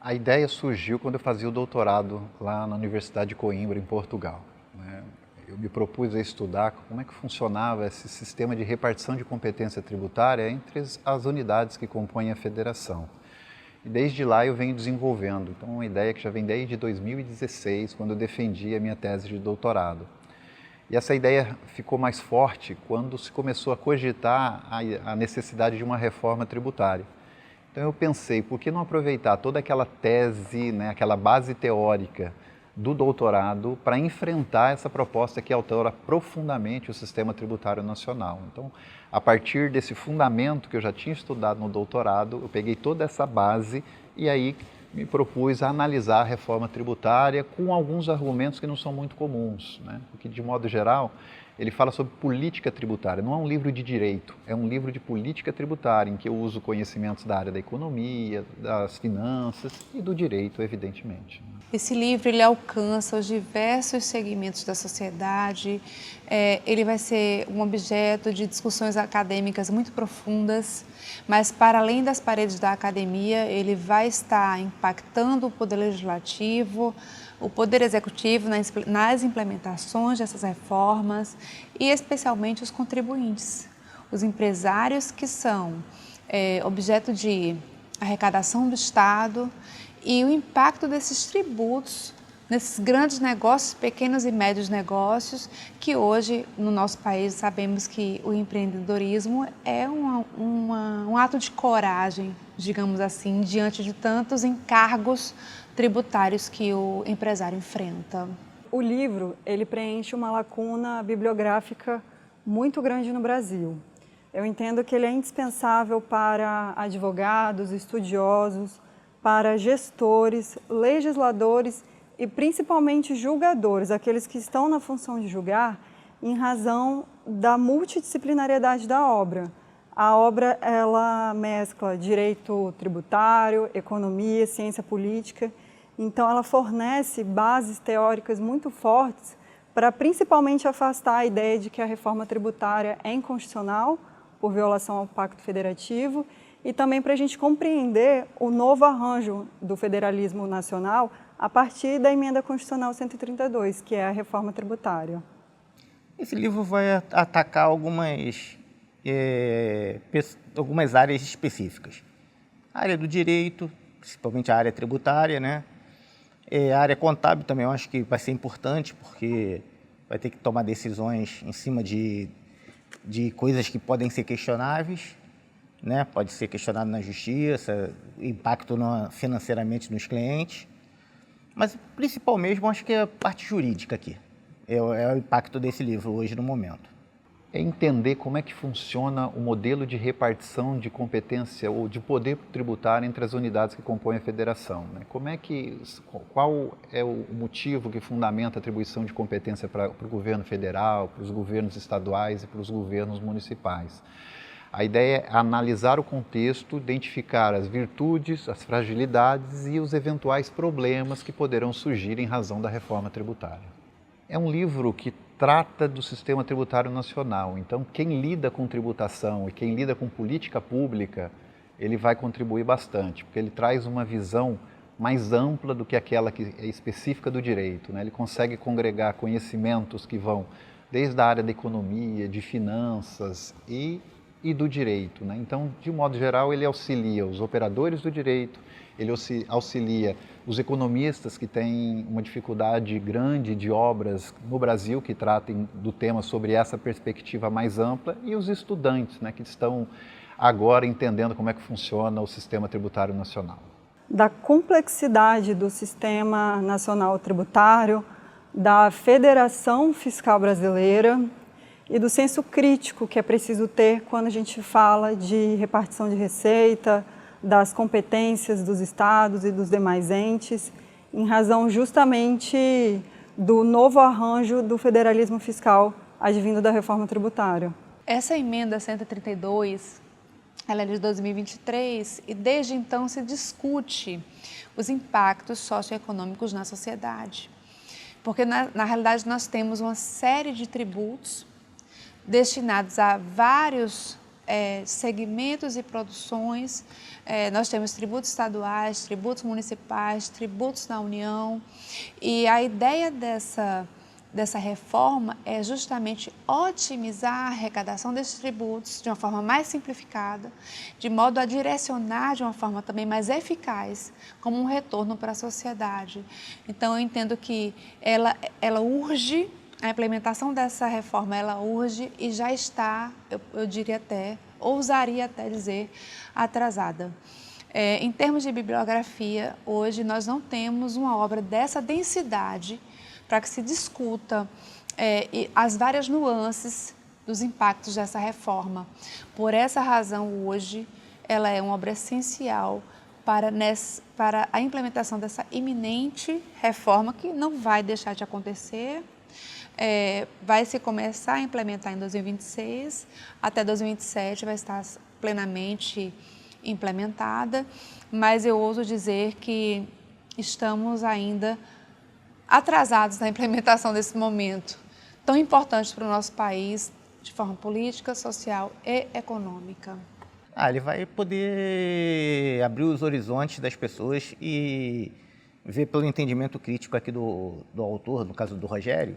A ideia surgiu quando eu fazia o doutorado lá na Universidade de Coimbra, em Portugal, né? Eu me propus a estudar como é que funcionava esse sistema de repartição de competência tributária entre as unidades que compõem a federação. E desde lá eu venho desenvolvendo. Então, uma ideia que já vem desde 2016, quando eu defendi a minha tese de doutorado. E essa ideia ficou mais forte quando se começou a cogitar a necessidade de uma reforma tributária. Então eu pensei, por que não aproveitar toda aquela tese, né, aquela base teórica do doutorado para enfrentar essa proposta que altera profundamente o sistema tributário nacional. Então, a partir desse fundamento que eu já tinha estudado no doutorado, eu peguei toda essa base e aí me propus a analisar a reforma tributária com alguns argumentos que não são muito comuns, né? Porque, de modo geral, ele fala sobre política tributária. Não é um livro de direito, é um livro de política tributária, em que eu uso conhecimentos da área da economia, das finanças e do direito, evidentemente. Esse livro ele alcança os diversos segmentos da sociedade, ele vai ser um objeto de discussões acadêmicas muito profundas, mas para além das paredes da academia, ele vai estar impactando o poder legislativo, o poder executivo nas implementações dessas reformas e especialmente os contribuintes, os empresários que são objeto de arrecadação do Estado e o impacto desses tributos nesses grandes negócios, pequenos e médios negócios, que hoje no nosso país sabemos que o empreendedorismo é um ato de coragem, digamos assim, diante de tantos encargos tributários que o empresário enfrenta. O livro, ele preenche uma lacuna bibliográfica muito grande no Brasil. Eu entendo que ele é indispensável para advogados, estudiosos, para gestores, legisladores e principalmente julgadores, aqueles que estão na função de julgar, em razão da multidisciplinariedade da obra. A obra, ela mescla direito tributário, economia, ciência política, então ela fornece bases teóricas muito fortes para principalmente afastar a ideia de que a reforma tributária é inconstitucional por violação ao Pacto Federativo e também para a gente compreender o novo arranjo do federalismo nacional a partir da Emenda Constitucional 132, que é a reforma tributária. Esse livro vai atacar algumas áreas específicas. A área do direito, principalmente a área tributária, né? A área contábil também eu acho que vai ser importante, porque vai ter que tomar decisões em cima de coisas que podem ser questionáveis, né? Pode ser questionado na justiça, impacto financeiramente nos clientes. Mas o principal mesmo, acho que é a parte jurídica aqui. É o impacto desse livro hoje no momento. É entender como é que funciona o modelo de repartição de competência ou de poder tributário entre as unidades que compõem a federação, né? Qual é o motivo que fundamenta a atribuição de competência para o governo federal, para os governos estaduais e para os governos municipais. A ideia é analisar o contexto, identificar as virtudes, as fragilidades e os eventuais problemas que poderão surgir em razão da reforma tributária. É um livro que trata do sistema tributário nacional, então quem lida com tributação e quem lida com política pública, ele vai contribuir bastante, porque ele traz uma visão mais ampla do que aquela que é específica do direito, né? Ele consegue congregar conhecimentos que vão desde a área da economia, de finanças e do direito, né? Então, de modo geral, ele auxilia os operadores do direito, ele auxilia os economistas que têm uma dificuldade grande de obras no Brasil que tratem do tema sobre essa perspectiva mais ampla e os estudantes, né, que estão agora entendendo como é que funciona o sistema tributário nacional. Da complexidade do sistema nacional tributário, da Federação Fiscal Brasileira e do senso crítico que é preciso ter quando a gente fala de repartição de receita, das competências dos estados e dos demais entes, em razão justamente do novo arranjo do federalismo fiscal advindo da reforma tributária. Essa emenda 132, ela é de 2023 e desde então se discute os impactos socioeconômicos na sociedade. Porque na realidade nós temos uma série de tributos destinados a vários segmentos e produções. Nós temos tributos estaduais, tributos municipais, tributos da União, e a ideia dessa reforma é justamente otimizar a arrecadação desses tributos de uma forma mais simplificada, de modo a direcionar de uma forma também mais eficaz, como um retorno para a sociedade. Então, eu entendo que ela urge, a implementação dessa reforma, ela urge e já está, eu diria até, ousaria até dizer, atrasada. Em termos de bibliografia, hoje nós não temos uma obra dessa densidade para que se discuta as várias nuances dos impactos dessa reforma. Por essa razão, hoje, ela é uma obra essencial para a implementação dessa iminente reforma, que não vai deixar de acontecer. Vai se começar a implementar em 2026, até 2027 vai estar plenamente implementada, mas eu ouso dizer que estamos ainda atrasados na implementação desse momento tão importante para o nosso país, de forma política, social e econômica. Ele vai poder abrir os horizontes das pessoas e ver pelo entendimento crítico aqui do autor, no caso do Rogério,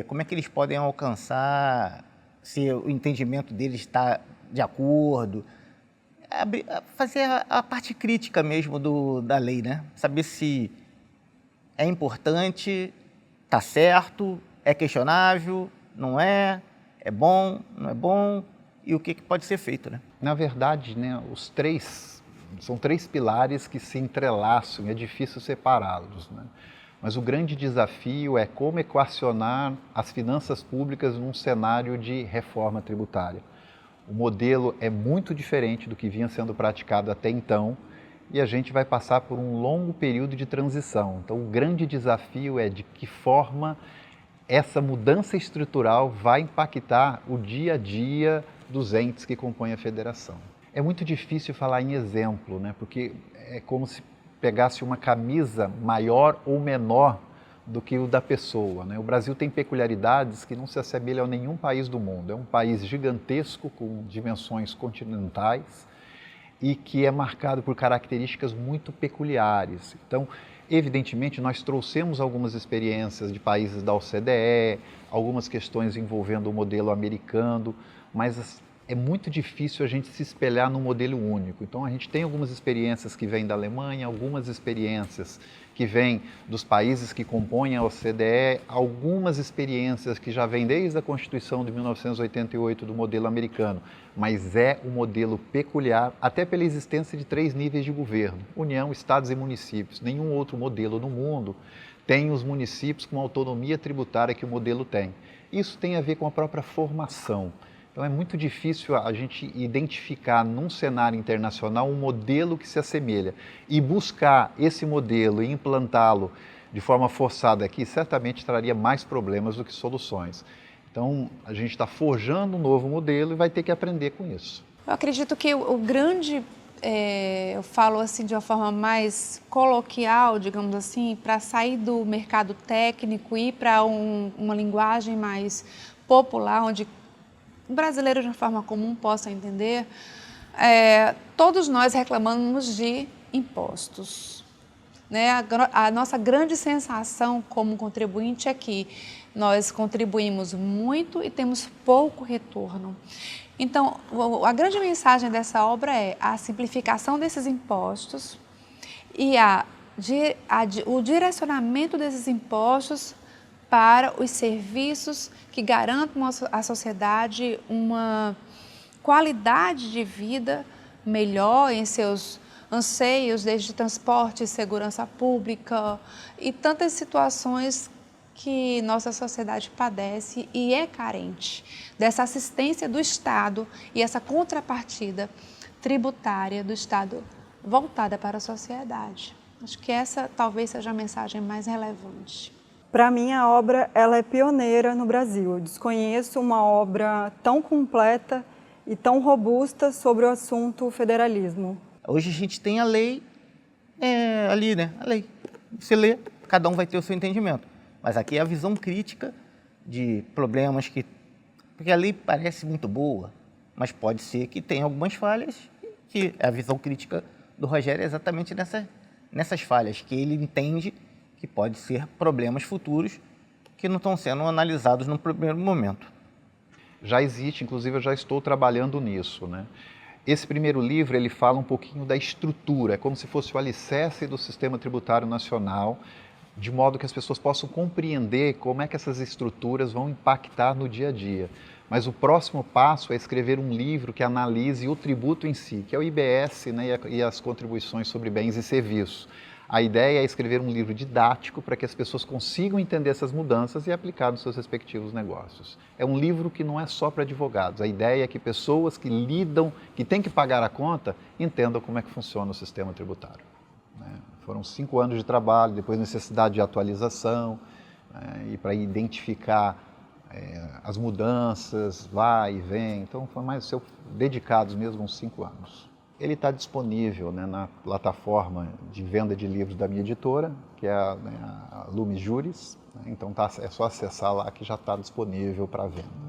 como é que eles podem alcançar, se o entendimento deles está de acordo, fazer a parte crítica mesmo da lei, né? Saber se é importante, está certo, é questionável, não é bom, não é bom, e o que pode ser feito, né? Na verdade, né, são três pilares que se entrelaçam, é difícil separá-los, né? Mas o grande desafio é como equacionar as finanças públicas num cenário de reforma tributária. O modelo é muito diferente do que vinha sendo praticado até então e a gente vai passar por um longo período de transição. Então, o grande desafio é de que forma essa mudança estrutural vai impactar o dia a dia dos entes que compõem a federação. É muito difícil falar em exemplo, né? Porque é como se pegasse uma camisa maior ou menor do que o da pessoa, né? O Brasil tem peculiaridades que não se assemelham a nenhum país do mundo. É um país gigantesco, com dimensões continentais e que é marcado por características muito peculiares. Então, evidentemente, nós trouxemos algumas experiências de países da OCDE, algumas questões envolvendo o modelo americano, mas é muito difícil a gente se espelhar num modelo único. Então, a gente tem algumas experiências que vêm da Alemanha, algumas experiências que vêm dos países que compõem a OCDE, algumas experiências que já vêm desde a Constituição de 1988 do modelo americano, mas é um modelo peculiar, até pela existência de 3 níveis de governo, União, Estados e municípios. Nenhum outro modelo no mundo tem os municípios com a autonomia tributária que o modelo tem. Isso tem a ver com a própria formação. Então, é muito difícil a gente identificar num cenário internacional um modelo que se assemelha e buscar esse modelo e implantá-lo de forma forçada aqui certamente traria mais problemas do que soluções. Então, a gente está forjando um novo modelo e vai ter que aprender com isso. Eu acredito que o grande, eu falo assim de uma forma mais coloquial, digamos assim, para sair do mercado técnico e ir para uma linguagem mais popular, onde o brasileiro de uma forma comum possa entender, todos nós reclamamos de impostos. Né? A nossa grande sensação como contribuinte é que nós contribuímos muito e temos pouco retorno. Então, a grande mensagem dessa obra é a simplificação desses impostos e o direcionamento desses impostos para os serviços que garantam à sociedade uma qualidade de vida melhor em seus anseios, desde transporte, segurança pública e tantas situações que nossa sociedade padece e é carente dessa assistência do Estado e essa contrapartida tributária do Estado voltada para a sociedade. Acho que essa talvez seja a mensagem mais relevante. Para mim, a obra ela é pioneira no Brasil. Eu desconheço uma obra tão completa e tão robusta sobre o assunto federalismo. Hoje a gente tem a lei ali, né? A lei. Você lê, cada um vai ter o seu entendimento. Mas aqui é a visão crítica de problemas que... Porque a lei parece muito boa, mas pode ser que tenha algumas falhas, que a visão crítica do Rogério é exatamente nessas falhas, que ele entende que pode ser problemas futuros que não estão sendo analisados no primeiro momento. Já existe, inclusive eu já estou trabalhando nisso, né? Esse primeiro livro, ele fala um pouquinho da estrutura, é como se fosse o alicerce do sistema tributário nacional, de modo que as pessoas possam compreender como é que essas estruturas vão impactar no dia a dia. Mas o próximo passo é escrever um livro que analise o tributo em si, que é o IBS, né, e as contribuições sobre bens e serviços. A ideia é escrever um livro didático para que as pessoas consigam entender essas mudanças e aplicar nos seus respectivos negócios. É um livro que não é só para advogados. A ideia é que pessoas que lidam, que têm que pagar a conta, entendam como é que funciona o sistema tributário. Foram 5 anos de trabalho, depois necessidade de atualização, e para identificar as mudanças, vai e vem. Então, foi dedicados mesmo uns 5 anos. Ele está disponível, né, na plataforma de venda de livros da minha editora, que é a Lume Juris. Né, então é só acessar lá que já está disponível para venda.